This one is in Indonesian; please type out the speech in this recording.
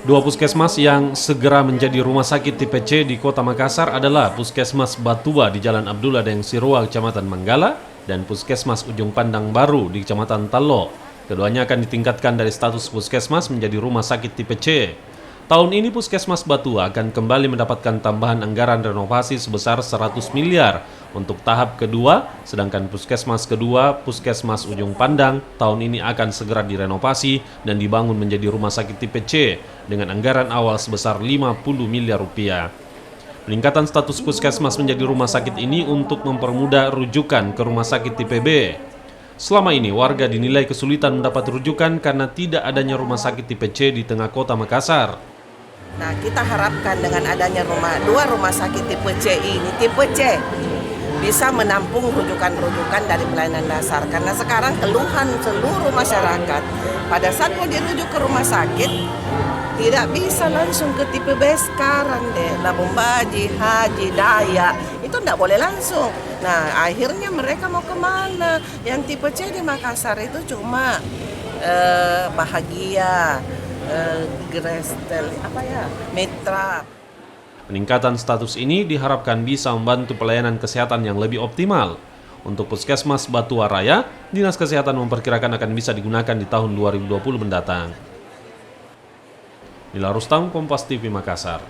Dua puskesmas yang segera menjadi rumah sakit tipe C di Kota Makassar adalah Puskesmas Batua di Jalan Abdullah Deng Siroa, Kecamatan Manggala, dan Puskesmas Ujung Pandang Baru di Kecamatan Tallo. Keduanya akan ditingkatkan dari status puskesmas menjadi rumah sakit tipe C. Tahun ini Puskesmas Batua akan kembali mendapatkan tambahan anggaran renovasi sebesar 100 miliar untuk tahap kedua, sedangkan Puskesmas kedua, Puskesmas Ujung Pandang, tahun ini akan segera direnovasi dan dibangun menjadi rumah sakit tipe C dengan anggaran awal sebesar 50 miliar rupiah. Peningkatan status puskesmas menjadi rumah sakit ini untuk mempermudah rujukan ke rumah sakit tipe B. Selama ini warga dinilai kesulitan mendapat rujukan karena tidak adanya rumah sakit tipe C di tengah Kota Makassar. Nah, kita harapkan dengan adanya dua rumah sakit tipe C ini, tipe C, bisa menampung rujukan-rujukan dari pelayanan dasar. Karena sekarang keluhan seluruh masyarakat, pada saat mau dirujuk ke rumah sakit, tidak bisa langsung ke tipe B sekarang deh. Labuan Bajo, Haji, Dayak, itu tidak boleh langsung. Nah, akhirnya mereka mau kemana? Yang tipe C di Makassar itu cuma Bahagia, Grestel, Mitra. Peningkatan status ini diharapkan bisa membantu pelayanan kesehatan yang lebih optimal. Untuk Puskesmas Batua Raya, Dinas Kesehatan memperkirakan akan bisa digunakan di tahun 2020 mendatang. Nila Rustam, Kompas TV Makassar.